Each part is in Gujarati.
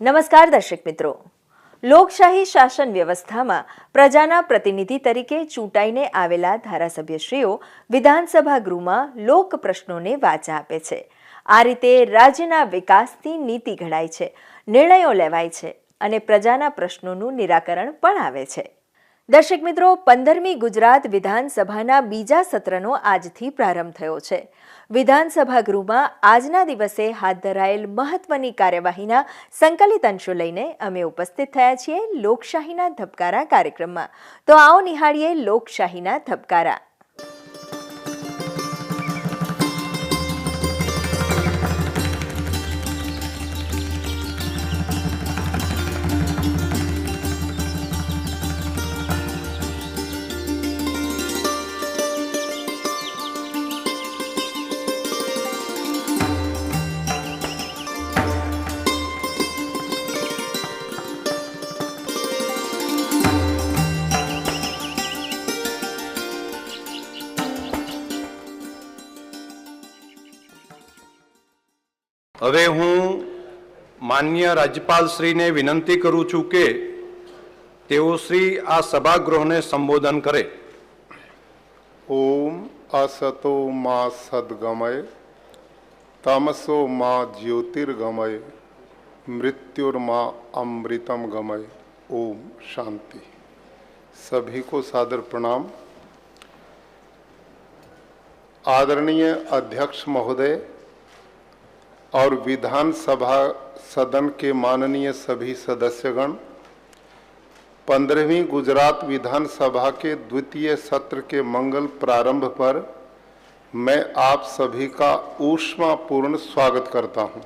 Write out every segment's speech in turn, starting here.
નમસ્કાર દર્શક મિત્રો, લોકશાહી શાસન વ્યવસ્થામાં પ્રજાના પ્રતિનિધિ તરીકે ચૂંટાઈને આવેલા ધારાસભ્યશ્રીઓ વિધાનસભા ગૃહમાં લોક પ્રશ્નોને વાચા આપે છે. આ રીતે રાજ્યના વિકાસની નીતિ ઘડાય છે, નિર્ણયો લેવાય છે અને પ્રજાના પ્રશ્નોનું નિરાકરણ પણ આવે છે. દર્શક મિત્રો, 15મી ગુજરાત વિધાનસભાના બીજા સત્રનો આજથી પ્રારંભ થયો છે. વિધાનસભા ગૃહમાં આજના દિવસે હાથ ધરાયેલ મહત્વની કાર્યવાહીના સંકલિત અંશો લઈને અમે ઉપસ્થિત થયા છીએ લોકશાહીના ધબકારા કાર્યક્રમમાં. તો આવો નિહાળીએ લોકશાહીના ધબકારા. હવે હું માન્ય રાજ્યપાલશ્રીને વિનંતી કરું છું કે તેઓ શ્રી આ સભાગૃહને સંબોધન કરે. ओम असतो मां सद्गमय तमसो मां ज्योतिर्गमय मृत्युर्मां अमृतम गमय. ओम शांति. सभी को सादर प्रणाम. आदरणीय अध्यक्ष महोदय और विधानसभा सदन के माननीय सभी सदस्यगण, 15वीं गुजरात विधानसभा के द्वितीय सत्र के मंगल प्रारंभ पर मैं आप सभी का ऊष्मापूर्ण स्वागत करता हूं.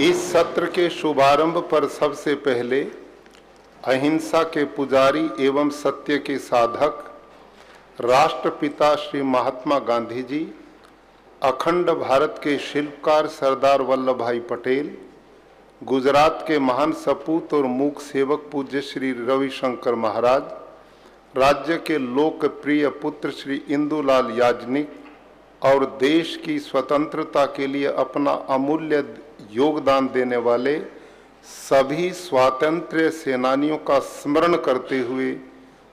इस सत्र के शुभारंभ पर सबसे पहले अहिंसा के पुजारी एवं सत्य के साधक राष्ट्रपिता श्री महात्मा गांधी जी, अखंड भारत के शिल्पकार सरदार वल्लभ भाई पटेल, गुजरात के महान सपूत और मूक सेवक पूज्य श्री रविशंकर महाराज, राज्य के लोकप्रिय पुत्र श्री इंदुलाल याजनिक और देश की स्वतंत्रता के लिए अपना अमूल्य योगदान देने वाले सभी स्वातंत्र्य सेनानियों का स्मरण करते हुए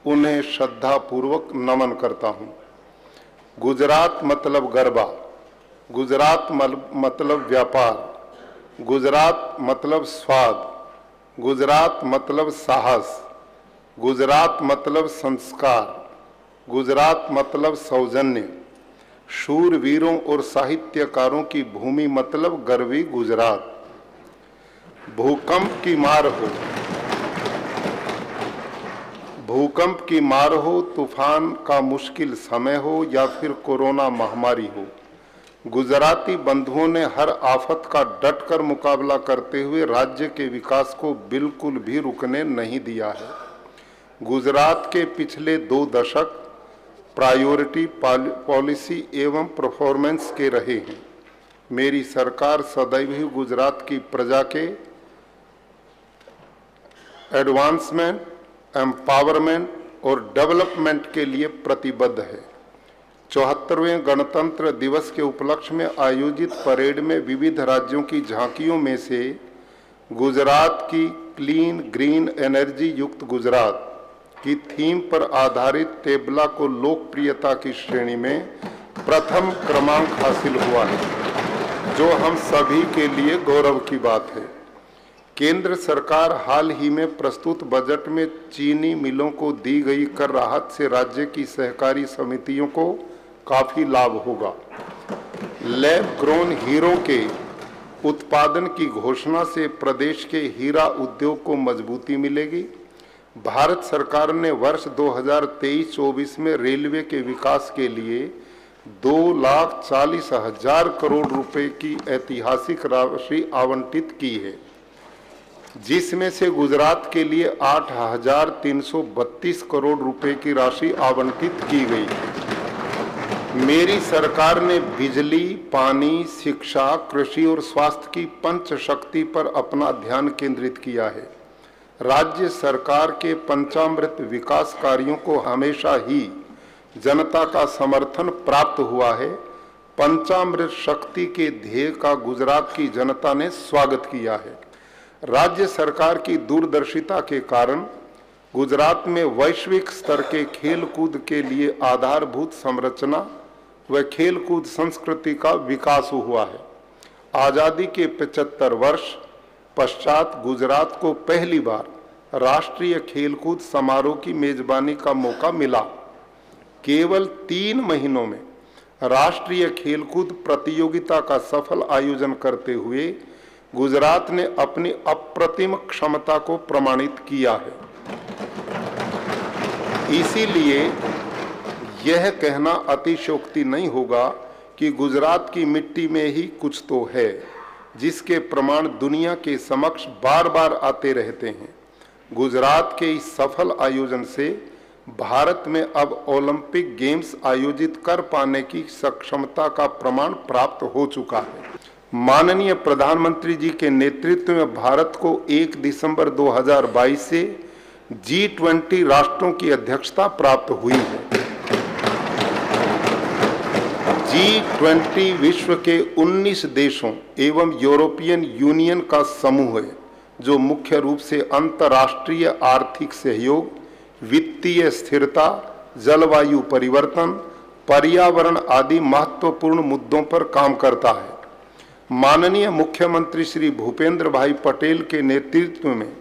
उन्हें श्रद्धापूर्वक नमन करता हूं. गुजरात मतलब गरबा, गुजरात मतलब व्यापार, गुजरात मतलब स्वाद, गुजरात मतलब साहस, गुजरात मतलब संस्कार, गुजरात मतलब सौजन्य, शूरवीरों और साहित्यकारों की भूमि मतलब गर्वी गुजरात. भूकंप की मार हो, तूफान का मुश्किल समय हो या फिर कोरोना महामारी हो, गुजराती बंधुओं ने हर आफत का डटकर मुकाबला करते हुए राज्य के विकास को बिल्कुल भी रुकने नहीं दिया है. गुजरात के पिछले 2 दशक प्रायोरिटी पॉलिसी एवं परफॉर्मेंस के रहे हैं. मेरी सरकार सदैव ही गुजरात की प्रजा के एडवांसमेंट, एम्पावरमेंट और डेवलपमेंट के लिए प्रतिबद्ध है. 74वें गणतंत्र दिवस के उपलक्ष्य में आयोजित परेड में विविध राज्यों की झांकियों में से गुजरात की क्लीन ग्रीन एनर्जी युक्त गुजरात की थीम पर आधारित टेबला को लोकप्रियता की श्रेणी में प्रथम क्रमांक हासिल हुआ है, जो हम सभी के लिए गौरव की बात है. केंद्र सरकार हाल ही में प्रस्तुत बजट में चीनी मिलों को दी गई कर राहत से राज्य की सहकारी समितियों को काफी लाभ होगा. लैब ग्रोन हीरो के उत्पादन की घोषणा से प्रदेश के हीरा उद्योग को मजबूती मिलेगी. भारत सरकार ने वर्ष 2023-24 में रेलवे के विकास के लिए 2,40,000 करोड़ रुपए की ऐतिहासिक राशि आवंटित की है, जिसमें से गुजरात के लिए 8,332 करोड़ रुपए की राशि आवंटित की गई. मेरी सरकार ने बिजली, पानी, शिक्षा, कृषि और स्वास्थ्य की पंच शक्ति पर अपना ध्यान केंद्रित किया है. राज्य सरकार के पंचामृत विकास कार्यों को हमेशा ही जनता का समर्थन प्राप्त हुआ है पंचामृत शक्ति के ध्येय का गुजरात की जनता ने स्वागत किया है। राज्य सरकार की दूरदर्शिता के कारण गुजरात में वैश्विक स्तर के खेल कूद के लिए आधारभूत संरचना व खेल कूद संस्कृति का विकास हुआ है। आजादी के 75 वर्ष पश्चात गुजरात को पहली बार राष्ट्रीय खेलकूद समारोह की मेजबानी का मौका मिला। केवल 3 महीनों में राष्ट्रीय खेलकूद प्रतियोगिता का सफल आयोजन करते हुए गुजरात ने अपनी अप्रतिम क्षमता को प्रमाणित किया है। इसीलिए यह कहना अतिशयोक्ति नहीं होगा कि गुजरात की मिट्टी में ही कुछ तो है, जिसके प्रमाण दुनिया के समक्ष बार बार आते रहते हैं। गुजरात के इस सफल आयोजन से भारत में अब ओलंपिक गेम्स आयोजित कर पाने की सक्षमता का प्रमाण प्राप्त हो चुका है। माननीय प्रधानमंत्री जी के नेतृत्व में भारत को 1 दिसंबर 2022 से G20 राष्ट्रों की अध्यक्षता प्राप्त हुई है। G20 विश्व के 19 देशों एवं यूरोपियन यूनियन का समूह है, जो मुख्य रूप से अंतर्राष्ट्रीय आर्थिक सहयोग, वित्तीय स्थिरता, जलवायु परिवर्तन, पर्यावरण आदि महत्वपूर्ण मुद्दों पर काम करता है। माननीय मुख्यमंत्री श्री भूपेंद्र भाई पटेल के नेतृत्व में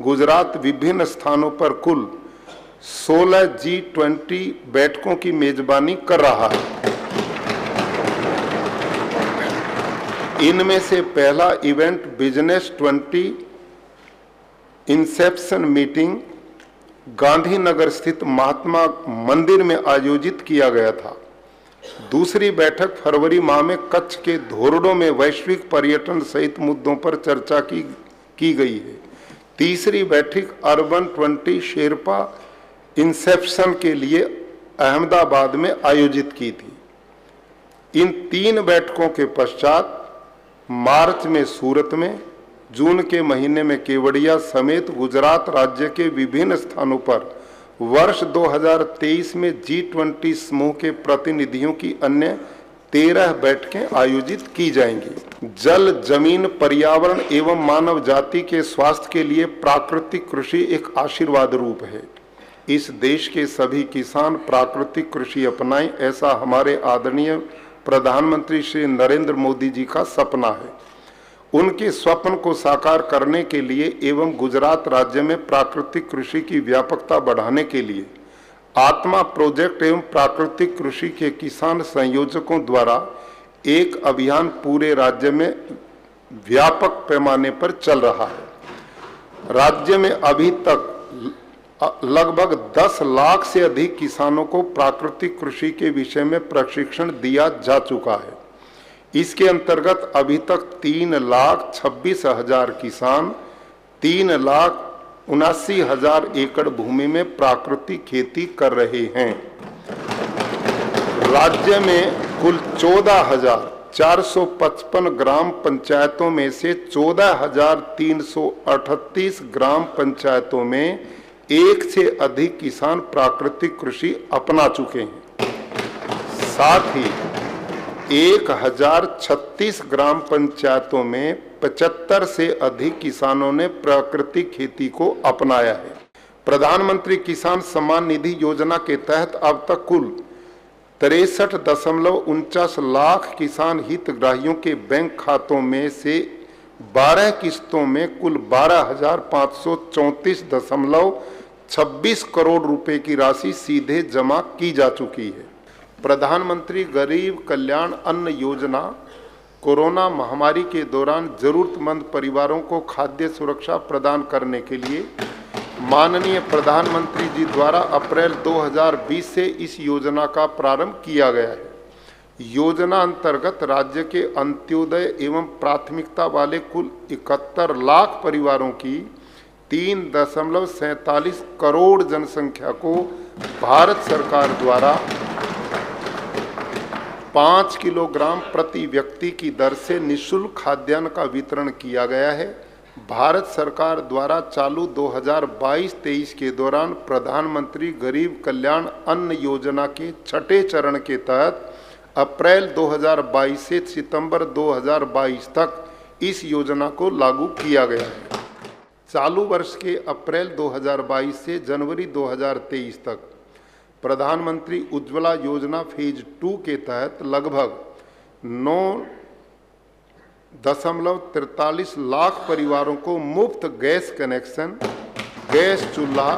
गुजरात विभिन्न स्थानों पर कुल 16 G20 बैठकों की मेजबानी कर रहा है। इनमें से पहला event business 20 Inception meeting Gandhinagar स्थित महात्मा मंदिर में आयोजित किया गया था। दूसरी बैठक फरवरी माह में कच्छ के धोरडो में वैश्विक पर्यटन सहित मुद्दों पर चर्चा की गई है। तीसरी बैठक अर्बन 20 शेरपा इंसेप्शन के लिए अहमदाबाद में आयोजित की थी। इन 3 बैठकों के पश्चात मार्च में सूरत में, जून के महीने में केवड़िया समेत गुजरात राज्य के विभिन्न स्थानों पर वर्ष 2023 में G20 समूह के प्रतिनिधियों की अन्य 13 बैठकें आयोजित की जाएंगी। जल, जमीन, पर्यावरण एवं मानव जाति के स्वास्थ्य के लिए प्राकृतिक कृषि एक आशीर्वाद रूप है। इस देश के सभी किसान प्राकृतिक कृषि अपनाएं, ऐसा हमारे आदरणीय प्रधानमंत्री श्री नरेंद्र मोदी जी का सपना है। उनके स्वप्न को साकार करने के लिए एवं गुजरात राज्य में प्राकृतिक कृषि की व्यापकता बढ़ाने के लिए आत्मा प्रोजेक्ट एवं प्राकृतिक कृषि के किसान संयोजकों द्वारा एक अभियान पूरे राज्य में व्यापक पैमाने पर चल रहा है। राज्य में अभी तक लगभग 10 लाख से अधिक किसानों को प्राकृतिक कृषि के विषय में प्रशिक्षण दिया जा चुका है। इसके अंतर्गत अभी तक 3,26,000 किसान 3,79,000 एकड़ भूमि में प्राकृतिक खेती कर रहे हैं। राज्य में कुल 14,455 ग्राम पंचायतों में से 14,338 ग्राम पंचायतों में 1 से अधिक किसान प्राकृतिक कृषि अपना चुके हैं। साथ ही 1,036 ग्राम पंचायतों में 75 से अधिक किसानों ने प्राकृतिक खेती को अपनाया है। प्रधानमंत्री किसान सम्मान निधि योजना के तहत अब तक कुल 63.49 लाख किसान हितग्राहियों के बैंक खातों में से 12 किस्तों में कुल 12,534.26 करोड़ रुपए की राशि सीधे जमा की जा चुकी है। प्रधानमंत्री गरीब कल्याण अन्न योजना कोरोना महामारी के दौरान जरूरतमंद परिवारों को खाद्य सुरक्षा प्रदान करने के लिए माननीय प्रधानमंत्री जी द्वारा अप्रैल 2020 से इस योजना का प्रारंभ किया गया है। योजना अंतर्गत राज्य के अंत्योदय एवं प्राथमिकता वाले कुल 71 लाख परिवारों की 3.47 करोड़ जनसंख्या को भारत सरकार द्वारा 5 किलोग्राम प्रति व्यक्ति की दर से निःशुल्क खाद्यान्न का वितरण किया गया है। भारत सरकार द्वारा चालू 2022-23 के दौरान प्रधानमंत्री गरीब कल्याण अन्न योजना के 6ठे चरण के तहत अप्रैल 2022 से सितंबर 2022 तक इस योजना को लागू किया गया है। चालू वर्ष के अप्रैल 2022 से जनवरी 2023 तक प्रधानमंत्री उज्ज्वला योजना फेज 2 के तहत लगभग 9.43 लाख परिवारों को मुफ्त गैस कनेक्शन, गैस चूल्हा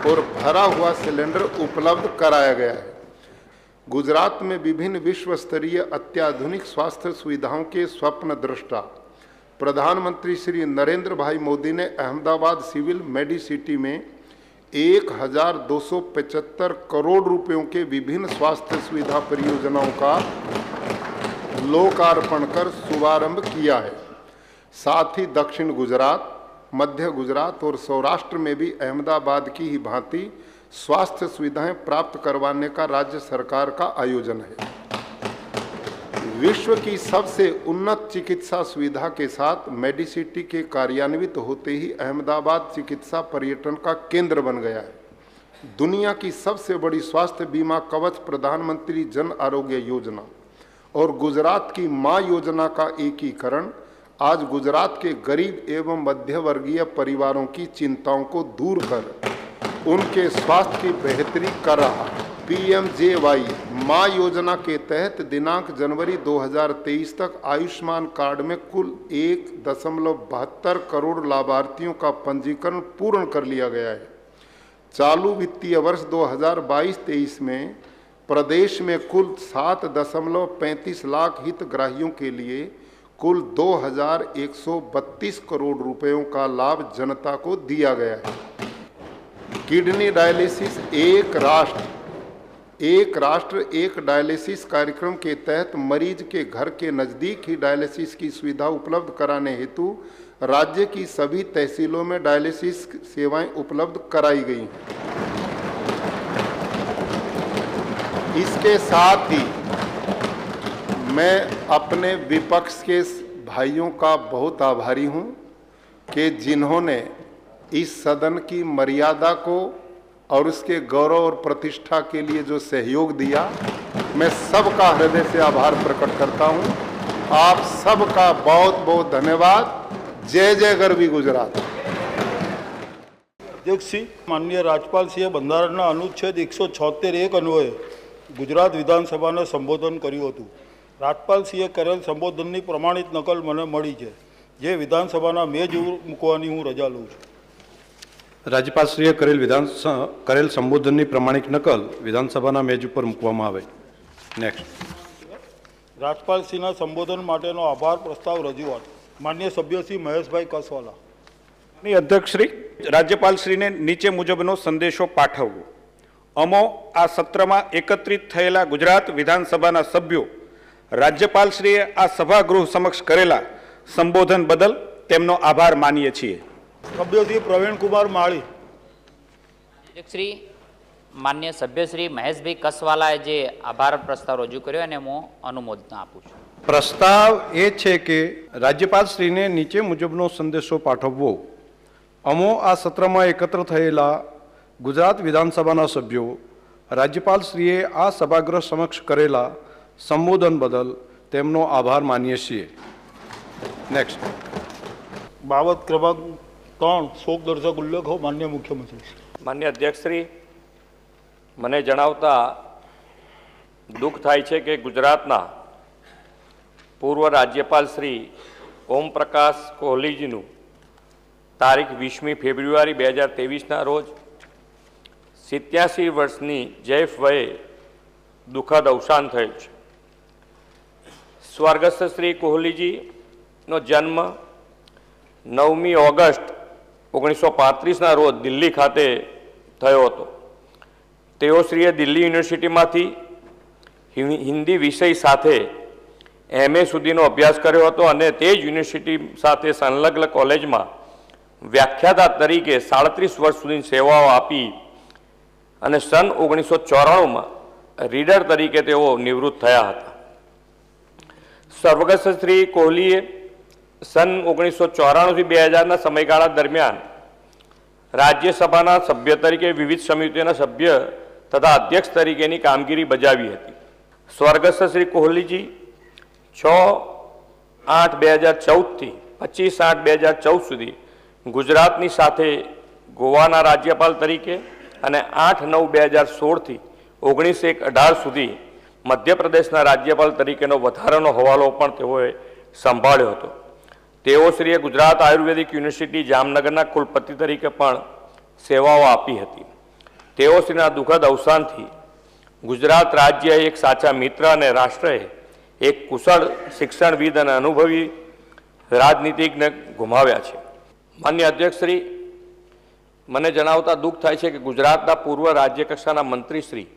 और भरा हुआ सिलेंडर उपलब्ध कराया गया है। गुजरात में विभिन्न विश्व स्तरीय अत्याधुनिक स्वास्थ्य सुविधाओं के स्वप्न दृष्टा प्रधानमंत्री श्री नरेंद्र भाई मोदी ने अहमदाबाद सिविल मेडिसिटी में 1275 करोड़ रुपयों के विभिन्न स्वास्थ्य सुविधा परियोजनाओं का लोकार्पण कर शुभारंभ किया है। साथ ही दक्षिण गुजरात, मध्य गुजरात और सौराष्ट्र में भी अहमदाबाद की ही भांति स्वास्थ्य सुविधाएं प्राप्त करवाने का राज्य सरकार का आयोजन है। विश्व की सबसे उन्नत चिकित्सा सुविधा के साथ मेडिसिटी के कार्यान्वित होते ही अहमदाबाद चिकित्सा पर्यटन का केंद्र बन गया है। दुनिया की सबसे बड़ी स्वास्थ्य बीमा कवच प्रधानमंत्री जन आरोग्य योजना और गुजरात की मां योजना का एकीकरण आज गुजरात के गरीब एवं मध्यवर्गीय परिवारों की चिंताओं को दूर कर उनके स्वास्थ्य की बेहतरी कर रहा है। PMJY मां योजना के तहत दिनांक जनवरी 2023 तक आयुष्मान कार्ड में कुल 1.72 करोड़ लाभार्थियों का पंजीकरण पूर्ण कर लिया गया है। चालू वित्तीय वर्ष 2022-23 में प्रदेश में कुल 7.35 लाख हितग्राहियों के लिए कुल 2,132 करोड़ रुपयों का लाभ जनता को दिया गया है। किडनी डायलिसिस एक राष्ट्र एक डायलिसिस कार्यक्रम के तहत मरीज के घर के नज़दीक ही डायलिसिस की सुविधा उपलब्ध कराने हेतु राज्य की सभी तहसीलों में डायलिसिस सेवाएं उपलब्ध कराई गई हैं। इसके साथ ही मैं अपने विपक्ष के भाइयों का बहुत आभारी हूं कि जिन्होंने इस सदन की मर्यादा को और उसके गौरव और प्रतिष्ठा के लिए जो सहयोग दिया, मैं सबका हृदय से आभार प्रकट करता हूं। आप सबका बहुत बहुत धन्यवाद। जय जय गरवी गुजरात। अध्यक्षश्री, माननीय રાજ્યપાલશ્રીએ બંધારણના અનુચ્છેદ 176(1) અન્વયે ગુજરાત વિધાનસભાને સંબોધન કર્યું હતું। રાજ્યપાલશ્રીએ કરેલ સંબોધનની પ્રમાણિત નકલ મને મળી છે, જે વિધાનસભાના મેજ મૂકવાની હું રજા લઉં છું। રાજ્યપાલશ્રીએ કરેલ સંબોધનની પ્રમાણિક નકલ વિધાનસભાના મેજ ઉપર મૂકવામાં આવે। નેક્સ્ટ। રાજ્યપાલશ્રીના સંબોધન માટેનો આભાર પ્રસ્તાવ રજૂઆત માનનીય સભ્ય શ્રી મહેશભાઈ કસવાલા। અધ્યક્ષશ્રી, રાજ્યપાલશ્રીને નીચે મુજબનો સંદેશો પાઠવવો। અમો આ સત્રમાં એકત્રિત થયેલા ગુજરાત વિધાનસભાના સભ્યો રાજ્યપાલશ્રીએ આ સભાગૃહ સમક્ષ કરેલા સંબોધન બદલ તેમનો આભાર માનીએ છીએ। સભ્ય શ્રી પ્રવીણકુમાર માળી। અધ્યક્ષશ્રી, માન્ય સભ્યશ્રી મહેશભાઈ કસવાલાએ જે આભાર પ્રસ્તાવ રજૂ કર્યો એને હું અનુમોદના આપું છું। પ્રસ્તાવ એ છે કે રાજ્યપાલશ્રીને નીચે મુજબનો સંદેશો પાઠવવો। અમો આ સત્રમાં એકત્ર થયેલા ગુજરાત વિધાનસભાના સભ્યો રાજ્યપાલશ્રીએ આ સભાગૃહ સમક્ષ કરેલા સંબોધન બદલ તેમનો આભાર માનીએ છીએ। નેક્સ્ટ। બાબત ક્રમાંક 3 શોકદર્શક ઉલ્લેખો માન્ય મુખ્યમંત્રી। માન્ય અધ્યક્ષશ્રી, મને જણાવતા દુઃખ થાય છે કે ગુજરાતના પૂર્વ રાજ્યપાલ શ્રી ઓમ પ્રકાશ કોહલીજીનું તારીખ 20મી ફેબ્રુઆરી 2023ના રોજ 87 વર્ષની જૈફ વયે દુઃખદ અવસાન થયેલ છે। સ્વર્ગસ્થ શ્રી કોહલીજીનો જન્મ 9મી ઓગસ્ટ 1935ના રોજ દિલ્હી ખાતે થયો હતો। તેઓશ્રીએ દિલ્હી યુનિવર્સિટીમાંથી હિન્દી વિષય સાથે MA સુધીનો અભ્યાસ કર્યો હતો અને તે જ યુનિવર્સિટી સાથે સંલગ્ન કોલેજમાં વ્યાખ્યાતા તરીકે 37 વર્ષ સુધી સેવાઓ આપી અને સન 1994માં રીડર તરીકે તેઓ નિવૃત્ત થયા હતા। સ્વર્ગસ્થ શ્રી કોહલીએ સન 1994 થી 2000ના સમયગાળા દરમિયાન રાજ્યસભાના સભ્ય તરીકે વિવિધ સમિતિઓના સભ્ય તથા અધ્યક્ષ તરીકેની કામગીરી બજાવી હતી। સ્વર્ગસ્થ શ્રી કોહલીજી 6/8/2014 થી 25/8/2014 સુધી ગુજરાતની સાથે ગોવાના રાજ્યપાલ તરીકે અને 8/9/2016 થી 19/1/18 સુધી મધ્યપ્રદેશના રાજ્યપાલ તરીકેનો વધારાનો હવાલો પણ તેઓએ સંભાળ્યો હતો. તેઓશ્રીએ ગુજરાત આયુર્વેદિક યુનિવર્સિટી જામનગરના કુલપતિ તરીકે પણ સેવાઓ આપી હતી. તેઓશ્રીના દુઃખદ અવસાનથી ગુજરાત રાજ્યએ એક સાચા મિત્ર અને રાષ્ટ્રએ એક કુશળ શિક્ષણવિદ અને અનુભવી રાજનીતિજ્ઞ ગુમાવ્યા છે. માન્ય અધ્યક્ષશ્રી, મને જણાવતા દુઃખ થાય છે કે ગુજરાતના પૂર્વ રાજ્યકક્ષાના મંત્રી શ્રી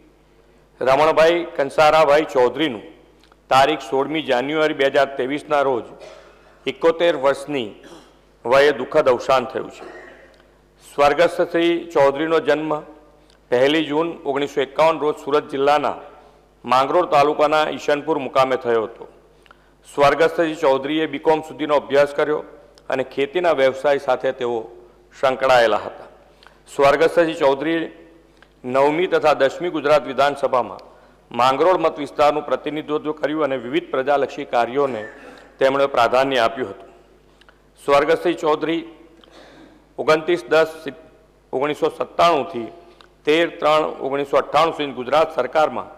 રમણભાઈ કંસારાભાઈ ચૌધરીનું તારીખ 16મી જાન્યુઆરી 2023ના રોજ 71 વર્ષની વયે દુઃખદ અવસાન થયું છે. સ્વર્ગસ્થ શ્રી ચૌધરીનો જન્મ 1 જૂન 1951 રોજ સુરત જિલ્લાના માંગરોળ તાલુકાના ઈશનપુર મુકામે થયો હતો. સ્વર્ગસ્થ શ્રી ચૌધરીએ બીકોમ સુધીનો અભ્યાસ કર્યો અને ખેતીના વ્યવસાય સાથે તેઓ સંકળાયેલા હતા. સ્વર્ગસ્થ શ્રી ચૌધરીએ 9મી તથા 10મી ગુજરાત વિધાનસભામાં માંગરોળ મત વિસ્તારનું પ્રતિનિધિત્વ કર્યું અને વિવિધ પ્રજાલક્ષી કાર્યોને તેમણે પ્રાધાન્ય આપ્યું હતું. સ્વર્ગસ્થ શ્રી ચૌધરી 29/10/1997 થી 13/3/1998 સુધી ગુજરાત સરકારમાં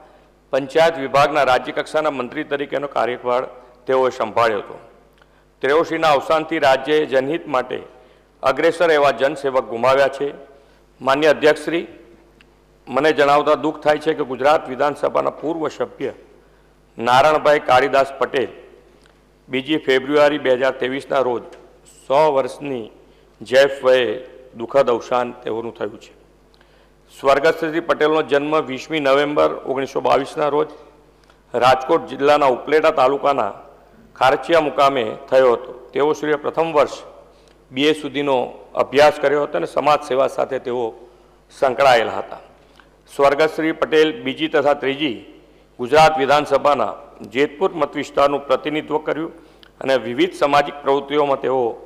પંચાયત વિભાગના રાજ્યકક્ષાના મંત્રી તરીકેનો કાર્યભાર તેઓએ સંભાળ્યો હતો. તેઓશ્રીના અવસાનથી રાજ્યએ જનહિત માટે અગ્રેસર એવા જનસેવક ગુમાવ્યા છે. માન્ય અધ્યક્ષશ્રી, મને જણાવતા દુઃખ થાય છે કે ગુજરાત વિધાનસભાના પૂર્વ સભ્ય નારણભાઈ કાળીદાસ પટેલ 2 ફેબ્રુઆરી 2023ના રોજ 100 વર્ષની જૈફ વયે દુઃખદ અવસાન તેઓનું થયું છે. સ્વર્ગસ્થ શ્રી પટેલનો જન્મ 20મી નવેમ્બર 1922ના રોજ રાજકોટ જિલ્લાના ઉપલેટા તાલુકાના ખારચિયા મુકામે થયો હતો. તેઓશ્રીએ પ્રથમ વર્ષ BA સુધીનો અભ્યાસ કર્યો હતો અને સમાજ સેવા સાથે તેઓ સંકળાયેલા હતા. સ્વર્ગસ્થ શ્રી પટેલ બીજી તથા ત્રીજી ગુજરાત વિધાનસભાના જેતપુર મત વિસ્તારનું પ્રતિનિધિત્વ કર્યું અને વિવિધ સામાજિક પ્રવૃત્તિઓમાં તેઓ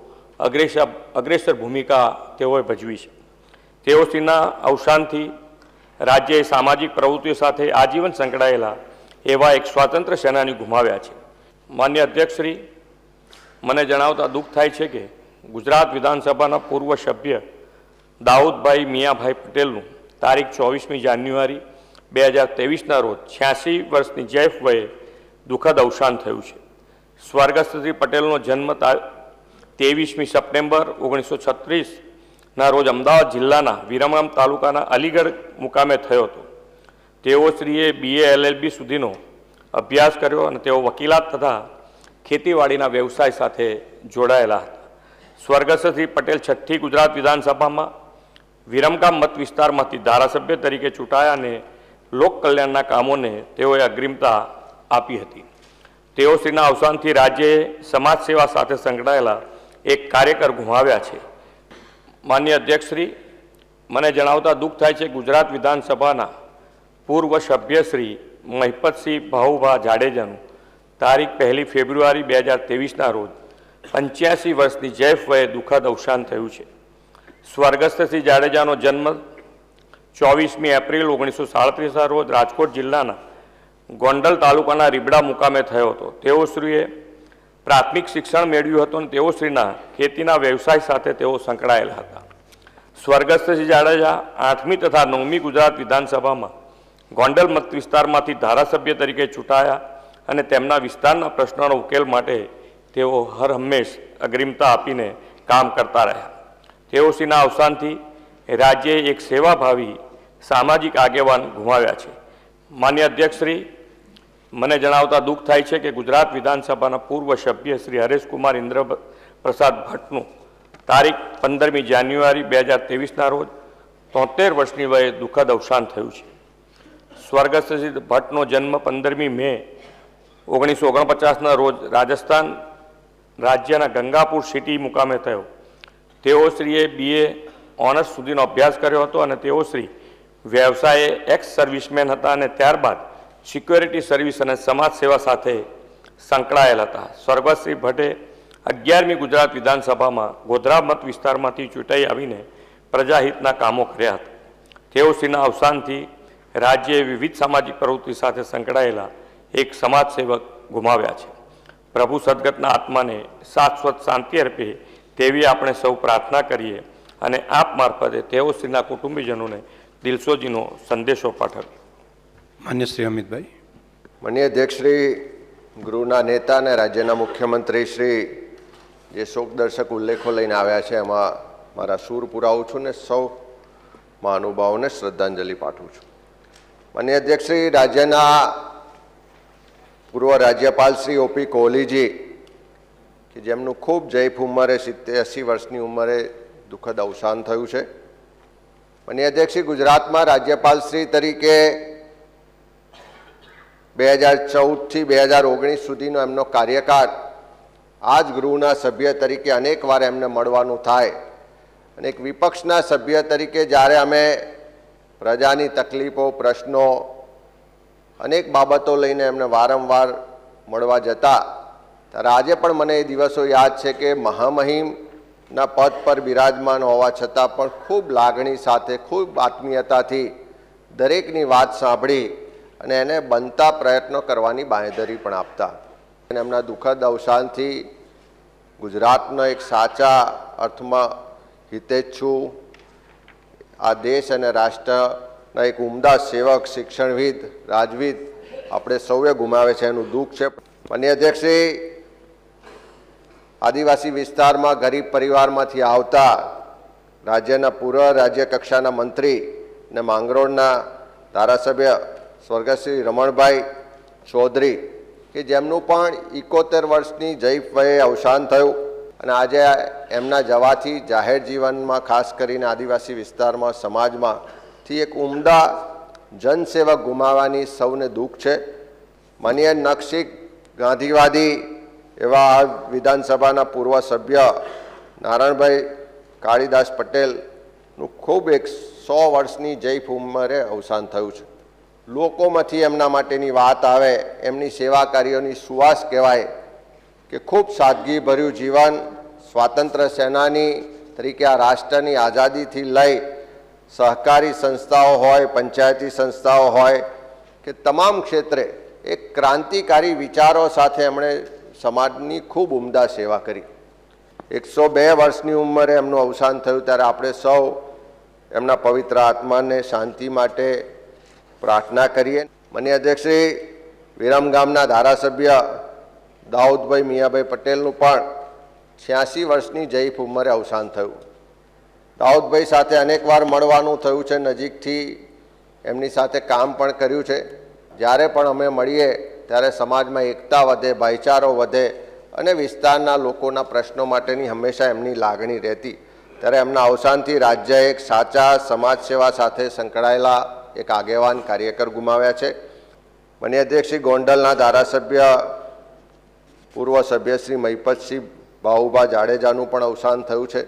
અગ્રેસર ભૂમિકા તેઓએ ભજવી છે. તેઓશ્રીના અવસાનથી રાજ્યએ સામાજિક પ્રવૃત્તિઓ સાથે આજીવન સંકળાયેલા એવા એક સ્વાતંત્ર્ય સેનાની ગુમાવ્યા છે. માન્ય અધ્યક્ષશ્રી, મને જણાવતા દુઃખ થાય છે કે ગુજરાત વિધાનસભાના પૂર્વ સભ્ય દાઉદભાઈ મિયાભાઈ પટેલનું તારીખ 24મી જાન્યુઆરી 2023ના રોજ 86 વર્ષની જૈફ વયે દુઃખદ અવસાન થયું છે. સ્વર્ગસ્થ શ્રી પટેલનો જન્મ 23મી સપ્ટેમ્બર 1936ના રોજ અમદાવાદ જિલ્લાના વિરમગામ તાલુકાના અલીગઢ મુકામે થયો હતો. તેઓશ્રીએ BA LLB સુધીનો અભ્યાસ કર્યો અને તેઓ વકીલાત તથા ખેતીવાડીના વ્યવસાય સાથે જોડાયેલા હતા. સ્વર્ગસ્થ શ્રી પટેલ 6ઠ્ઠી ગુજરાત વિધાનસભામાં વિરમગામ મત વિસ્તારમાંથી ધારાસભ્ય તરીકે ચૂંટાયા અને લોક કલ્યાણના કામોને તેઓએ અગ્રિમતા આપી હતી. તેઓશ્રીના અવસાનથી રાજ્યએ સમાજ સેવા સાથે સંકળાયેલા એક કાર્યકર ગુમાવ્યા છે. માન્ય અધ્યક્ષશ્રી, મને જણાવતા દુઃખ થાય છે ગુજરાત વિધાનસભાના પૂર્વ સભ્ય શ્રી મહિપતસિંહ ભાઉભા જાડેજાનું તારીખ 1 ફેબ્રુઆરી 2023ના રોજ 85 વર્ષની જૈફ વયે દુઃખદ અવસાન થયું છે. સ્વર્ગસ્થ શ્રી જાડેજાનો જન્મ 24મી એપ્રિલ 1937ના રોજ રાજકોટ જિલ્લાના ગોંડલ તાલુકાના રીબડા મુકામે થયો હતો. તેઓશ્રીએ પ્રાથમિક શિક્ષણ મેળવ્યું હતું અને તેઓશ્રીના ખેતીના વ્યવસાય સાથે તેઓ સંકળાયેલા હતા. સ્વર્ગસ્થ શ્રી જાડેજા 8મી તથા 9મી ગુજરાત વિધાનસભામાં ગોંડલ મત વિસ્તારમાંથી ધારાસભ્ય તરીકે ચૂંટાયા અને તેમના વિસ્તારના પ્રશ્નોનો ઉકેલ માટે તેઓ હર હંમેશ અગ્રિમતા આપીને કામ કરતા રહ્યા. તેઓશ્રીના અવસાનથી રાજ્યએ એક સેવાભાવી સામાજિક આગેવાન ગુમાવ્યા છે. માન્ય અધ્યક્ષશ્રી, મને જણાવતા દુઃખ થાય છે કે ગુજરાત વિધાનસભાના પૂર્વ સભ્ય શ્રી હરેશકુમાર ઇન્દ્ર પ્રસાદ ભટ્ટનું તારીખ 15મી જાન્યુઆરી 2023ના રોજ 73 વર્ષની વયે દુઃખદ અવસાન થયું છે. સ્વર્ગસ્થ શ્રી ભટ્ટનો જન્મ 15મી મે 1949ના રોજ રાજસ્થાન રાજ્યના ગંગાપુર સિટી મુકામે થયો. તેઓશ્રીએ BA ઓનર્સ સુધીનો અભ્યાસ કર્યો હતો અને તેઓશ્રી વ્યવસાયે એક્સ સર્વિસમેન હતા અને ત્યારબાદ સિક્યોરિટી સર્વિસ અને સમાજ સેવા સાથે સંકળાયેલા હતા. સ્વર્ગસ્થ શ્રી ભટ્ટે 11મી ગુજરાત વિધાનસભામાં ગોધરા મત વિસ્તારમાંથી ચૂંટાઈ આવીને પ્રજાહિતના કામો કર્યા હતા. તેઓશ્રીના અવસાનથી રાજ્યએ વિવિધ સામાજિક પ્રવૃત્તિ સાથે સંકળાયેલા એક સમાજ સેવક ગુમાવ્યા છે. પ્રભુ સદગતના આત્માને શાશ્વત શાંતિ અર્પે તેવી આપણે સૌ પ્રાર્થના કરીએ અને આપ મારફતે તેઓ શ્રીના કુટુંબીજનોને દિલસોજીનો સંદેશો પાઠવીએ. માન્ય શ્રી અમિતભાઈ. માનનીય અધ્યક્ષશ્રી, ગૃહના નેતા અને રાજ્યના મુખ્યમંત્રી શ્રી જે શોકદર્શક ઉલ્લેખો લઈને આવ્યા છે એમાં મારા સૂર પુરાવું છું ને સૌ મહાનુભાવોને શ્રદ્ધાંજલિ પાઠવું છું. માનનીય અધ્યક્ષશ્રી, રાજ્યના પૂર્વ રાજ્યપાલ શ્રી ઓપી કોહલીજી કે જેમનું ખૂબ જયફ ઉંમરે 70-80 વર્ષની ઉંમરે દુઃખદ અવસાન થયું છે. માનનીય અધ્યક્ષશ્રી, ગુજરાતમાં રાજ્યપાલ શ્રી તરીકે 2014થી 2019 સુધીનો એમનો કાર્યકાળ, આ જ ગૃહના સભ્ય તરીકે અનેક વાર એમને મળવાનું થાય અને એક વિપક્ષના સભ્ય તરીકે જ્યારે અમે પ્રજાની તકલીફો, પ્રશ્નો, અનેક બાબતો લઈને એમને વારંવાર મળવા જતા, ત્યારે આજે પણ મને એ દિવસો યાદ છે કે મહામહિમના પદ પર બિરાજમાન હોવા છતાં પણ ખૂબ લાગણી સાથે, ખૂબ આત્મીયતાથી દરેકની વાત સાંભળી અને એને બનતા પ્રયત્નો કરવાની બાંહેધરી પણ આપતા. અને એમના દુઃખદ અવસાનથી ગુજરાતનો એક સાચા અર્થમાં હિતેચ્છુ, આ દેશ અને રાષ્ટ્રના એક ઉમદા સેવક, શિક્ષણવિદ, રાજવિદ આપણે સૌએ ગુમાવે છે, એનું દુઃખ છે. માનનીય અધ્યક્ષશ્રી, આદિવાસી વિસ્તારમાં ગરીબ પરિવારમાંથી આવતા રાજ્યના પૂર્વ રાજ્ય કક્ષાના મંત્રી અને માંગરોળના ધારાસભ્ય સ્વર્ગસ્થ શ્રી રમણભાઈ ચૌધરી કે જેમનું પણ 71 વર્ષની જયફ વયે અવસાન થયું અને આજે એમના જવાથી જાહેર જીવનમાં, ખાસ કરીને આદિવાસી વિસ્તારમાં, સમાજમાંથી એક ઉમદા જનસેવક ગુમાવવાની સૌને દુઃખ છે. માનનીય નકશી ગાંધીવાદી એવા આ વિધાનસભાના પૂર્વ સભ્ય નારાયણભાઈ કાળીદાસ પટેલનું ખૂબ 100 વર્ષની જયફ ઉંમરે અવસાન થયું છે. લોકોમાંથી એમના માટેની વાત આવે, એમની સેવા કાર્યોની સુવાસ કહેવાય કે ખૂબ સાદગીભર્યું જીવન, સ્વાતંત્ર્ય સેનાની તરીકે આ રાષ્ટ્રની આઝાદીથી લઈ સહકારી સંસ્થાઓ હોય, પંચાયતી સંસ્થાઓ હોય કે તમામ ક્ષેત્રે એક ક્રાંતિકારી વિચારો સાથે એમણે સમાજની ખૂબ ઉમદા સેવા કરી. 102 વર્ષની ઉંમરે એમનું અવસાન થયું ત્યારે આપણે સૌ એમના પવિત્ર આત્માને શાંતિ માટે પ્રાર્થના કરીએ. માનનીય અધ્યક્ષશ્રી, વિરમગામના ધારાસભ્ય દાઉદભાઈ મિયાભાઈ પટેલનું પણ 86 વર્ષની જયફ ઉંમરે અવસાન થયું. દાઉદભાઈ સાથે અનેકવાર મળવાનું થયું છે, નજીકથી એમની સાથે કામ પણ કર્યું છે. જ્યારે પણ અમે મળીએ ત્યારે સમાજમાં એકતા વધે, ભાઈચારો વધે અને વિસ્તારના લોકોના પ્રશ્નો માટેની હંમેશા એમની લાગણી રહેતી. ત્યારે એમના અવસાનથી રાજ્ય એક સાચા સમાજ સેવા સાથે સંકળાયેલા એક આગેવાન કાર્યકર ગુમાવ્યા છે. માનનીય અધ્યક્ષશ્રી, ગોંડલના ધારાસભ્ય પૂર્વ સભ્ય શ્રી મહિપતસિંહ બાહુભા જાડેજાનું પણ અવસાન થયું છે.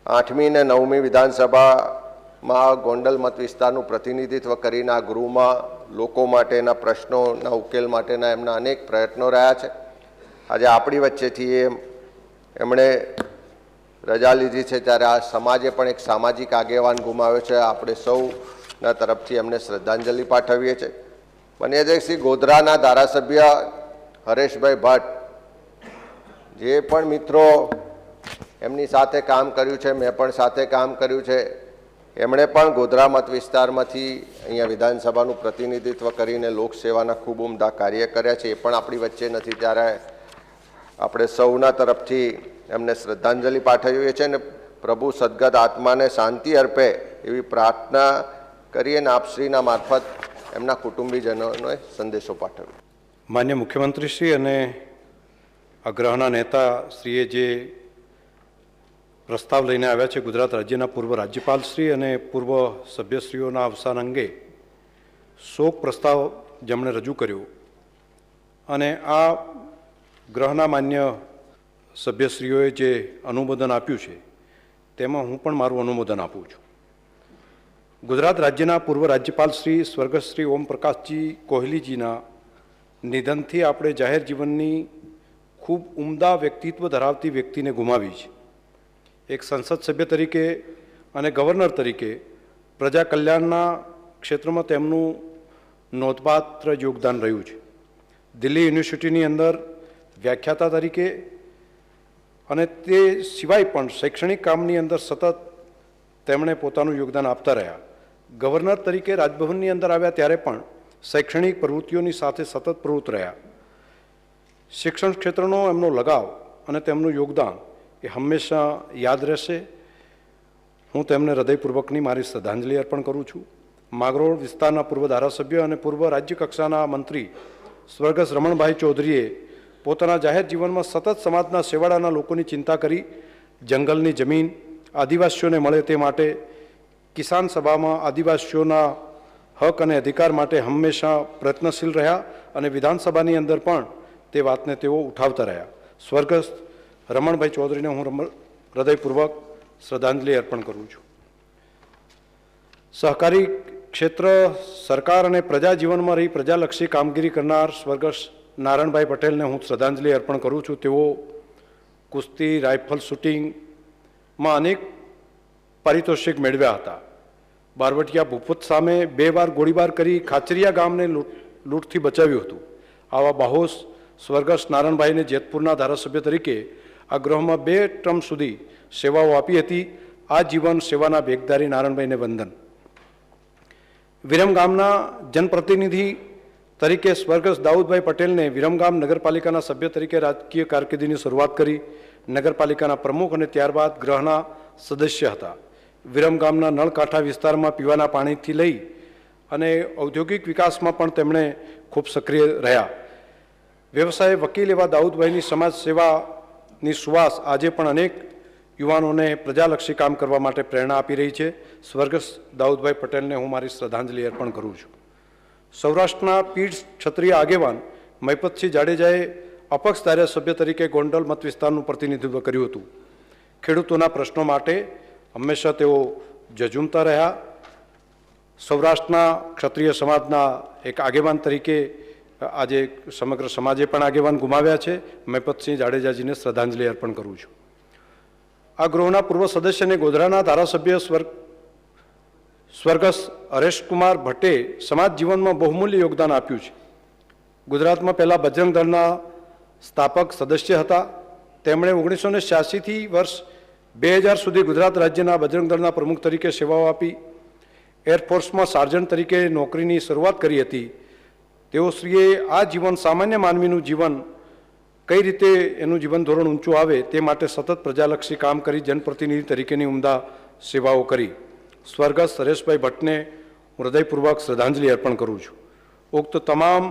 8મી અને 9મી વિધાનસભામાં ગોંડલ મત વિસ્તારનું પ્રતિનિધિત્વ કરીને આ ગૃહમાં લોકો માટેના પ્રશ્નોના ઉકેલ માટેના એમના અનેક પ્રયત્નો રહ્યા છે. આજે આપણી વચ્ચેથી એમણે રજા લીધી છે ત્યારે આ સમાજે પણ એક સામાજિક આગેવાન ગુમાવ્યો છે. આપણે સૌના તરફથી એમને શ્રદ્ધાંજલિ પાઠવીએ છીએ. માનનીય અધ્યક્ષશ્રી, ગોધરાના ધારાસભ્ય હરેશભાઈ ભટ્ટ, જે પણ મિત્રો એમની સાથે કામ કર્યું છે, મેં પણ સાથે કામ કર્યું છે, એમણે પણ ગોધરા મત વિસ્તારમાંથી અહીંયા વિધાનસભાનું પ્રતિનિધિત્વ કરીને લોકસેવાના ખૂબ ઉમદા કાર્ય કર્યા છે. એ પણ આપણી વચ્ચે નથી ત્યારે આપણે સૌના તરફથી એમને શ્રદ્ધાંજલિ પાઠવીએ છીએ અને પ્રભુ સદગત આત્માને શાંતિ અર્પે એવી પ્રાર્થના કરીએ અને આપશ્રીના મારફત એમના કુટુંબીજનોને સંદેશો પાઠવીએ. માન્ય મુખ્યમંત્રીશ્રી અને અગ્રહના નેતા શ્રીએ જે પ્રસ્તાવ લઈને આવ્યા છે, ગુજરાત રાજ્યના પૂર્વ રાજ્યપાલશ્રી અને પૂર્વ સભ્યશ્રીઓના અવસાન અંગે શોક પ્રસ્તાવ જેમણે રજૂ કર્યો અને આ ગ્રહના માન્ય સભ્યશ્રીઓએ જે અનુમોદન આપ્યું છે તેમાં હું પણ મારું અનુમોદન આપું છું. ગુજરાત રાજ્યના પૂર્વ રાજ્યપાલ શ્રી સ્વર્ગસ્થ શ્રી ઓમપ્રકાશજી કોહલીજીના નિધનથી આપણે જાહેર જીવનની ખૂબ ઉમદા વ્યક્તિત્વ ધરાવતી વ્યક્તિને ગુમાવી છે. એક સંસદ સભ્ય તરીકે અને ગવર્નર તરીકે પ્રજા કલ્યાણના ક્ષેત્રમાં તેમનું નોંધપાત્ર યોગદાન રહ્યું છે. દિલ્હી યુનિવર્સિટીની અંદર વ્યાખ્યાતા તરીકે અને તે સિવાય પણ શૈક્ષણિક કામની અંદર સતત તેમણે પોતાનું યોગદાન આપતા રહ્યા. ગવર્નર તરીકે રાજભવનની અંદર આવ્યા ત્યારે પણ શૈક્ષણિક પ્રવૃત્તિઓની સાથે સતત પ્રવૃત્ત રહ્યા. શિક્ષણ ક્ષેત્રનો એમનો લગાવ અને તેમનું યોગદાન એ હંમેશા યાદ રહેશે. હું તેમને હૃદયપૂર્વકની મારી શ્રદ્ધાંજલિ અર્પણ કરું છું. માંગરોળ વિસ્તારના પૂર્વ ધારાસભ્ય અને પૂર્વ રાજ્ય કક્ષાના મંત્રી સ્વર્ગસ્થ રમણભાઈ ચૌધરીએ પોતાના જાહેર જીવનમાં સતત સમાજના છેવાડાના લોકોની ચિંતા કરી. જંગલની જમીન આદિવાસીઓને મળે તે માટે કિસાન સભામાં આદિવાસીઓના હક અને અધિકાર માટે હંમેશા પ્રયત્નશીલ રહ્યા અને વિધાનસભાની અંદર પણ તે વાતને તેઓ ઉઠાવતા રહ્યા. સ્વર્ગસ્થ રમણભાઈ ચૌધરીને હું હૃદયપૂર્વક શ્રદ્ધાંજલિ અર્પણ કરું છું. સહકારી ક્ષેત્ર સરકાર અને પ્રજા જીવનમાં રહી પ્રજાલક્ષી કામગીરી કરનાર સ્વર્ગસ્થ નારણભાઈ પટેલને હું શ્રદ્ધાંજલિ અર્પણ કરું છું. તેઓ કુસ્તી, રાઇફલ શૂટિંગમાં અનેક પારિતોષિક મેળવ્યા હતા. બારવટિયા ભૂપત સામે 2 વાર ગોળીબાર કરી ખાચરિયા ગામને લૂંટથી બચાવ્યું હતું. આવા બાહોશ સ્વર્ગસ્થ નારણભાઈને જેતપુરના ધારાસભ્ય તરીકે આ ગૃહમાં 2 ટર્મ સુધી સેવાઓ આપી હતી. આ જીવન સેવાના ભેગદારી નારણભાઈને વંદન. વિરમગામના જનપ્રતિનિધિ તરીકે સ્વર્ગસ્થ દાઉદભાઈ પટેલને વિરમગામ નગરપાલિકાના સભ્ય તરીકે રાજકીય કારકિર્દીની શરૂઆત કરી. નગરપાલિકાના પ્રમુખ અને ત્યારબાદ ગૃહના સદસ્ય હતા. વિરમગામના નળકાંઠા વિસ્તારમાં પીવાના પાણીથી લઈ અને ઔદ્યોગિક વિકાસમાં પણ તેમણે ખૂબ સક્રિય રહ્યા. વ્યવસાય વકીલ એવા દાઉદભાઈની સમાજ સેવાની સુવાસ આજે પણ અનેક યુવાનોને પ્રજાલક્ષી કામ કરવા માટે પ્રેરણા આપી રહી છે. સ્વર્ગસ્થ દાઉદભાઈ પટેલને હું મારી શ્રદ્ધાંજલિ અર્પણ કરું છું. સૌરાષ્ટ્રના પીઢ ક્ષત્રિય આગેવાન મહિપતસિંહ જાડેજાએ અપક્ષ ધારાસભ્ય તરીકે ગોંડલ મત વિસ્તારનું પ્રતિનિધિત્વ કર્યું હતું. ખેડૂતોના પ્રશ્નો માટે હંમેશા તેઓ ઝઝૂમતા રહ્યા. સૌરાષ્ટ્રના ક્ષત્રિય સમાજના એક આગેવાન તરીકે આજે સમગ્ર સમાજે પણ આગેવાન ગુમાવ્યા છે. મહિપતસિંહ જાડેજાજીને શ્રદ્ધાંજલિ અર્પણ કરું છું. આ ગૃહના પૂર્વ સદસ્ય અને ગોધરાના ધારાસભ્ય સ્વર્ગસ્થ હરેશકુમાર ભટ્ટે સમાજ જીવનમાં બહુમૂલ્ય યોગદાન આપ્યું છે. ગુજરાતમાં પહેલાં બજરંગ દળના સ્થાપક સદસ્ય હતા. તેમણે 1986થી વર્ષ 2000 સુધી ગુજરાત રાજ્યના બજરંગ દળના પ્રમુખ તરીકે સેવાઓ આપી. એરફોર્સમાં સાર્જન્ટ તરીકે નોકરીની શરૂઆત કરી હતી. તેઓશ્રીએ આ જીવન સામાન્ય માનવીનું જીવન કઈ રીતે એનું જીવન ધોરણ ઊંચું આવે તે માટે સતત પ્રજાલક્ષી કામ કરી જનપ્રતિનિધિ તરીકેની ઉમદા સેવાઓ કરી. સ્વર્ગસ્થ હરેશભાઈ ભટ્ટને હું હૃદયપૂર્વક શ્રદ્ધાંજલિ અર્પણ કરું છું. ઉક્ત તમામ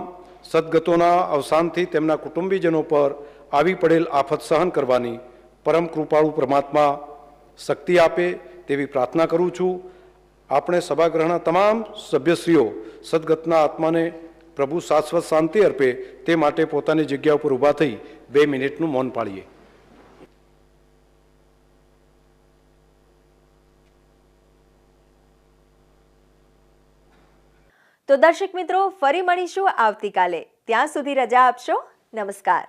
સદગતોના અવસાનથી તેમના કુટુંબીજનો પર આવી પડેલ આફત સહન કરવાની પરમ કૃપાળુ પરમાત્મા શક્તિ આપે તેવી પ્રાર્થના કરું છું. આપણે સભાગૃહના તમામ સભ્યશ્રીઓ સદગતના આત્માને પ્રભુ શાશ્વત શાંતિ અર્પે તે માટે પોતાની જગ્યા ઉપર ઊભા થઈ 2 મિનિટનું મૌન પાળીએ. તો દર્શક મિત્રો, ફરી મળીશું આવતીકાલે. ત્યાં સુધી રજા આપશો. નમસ્કાર.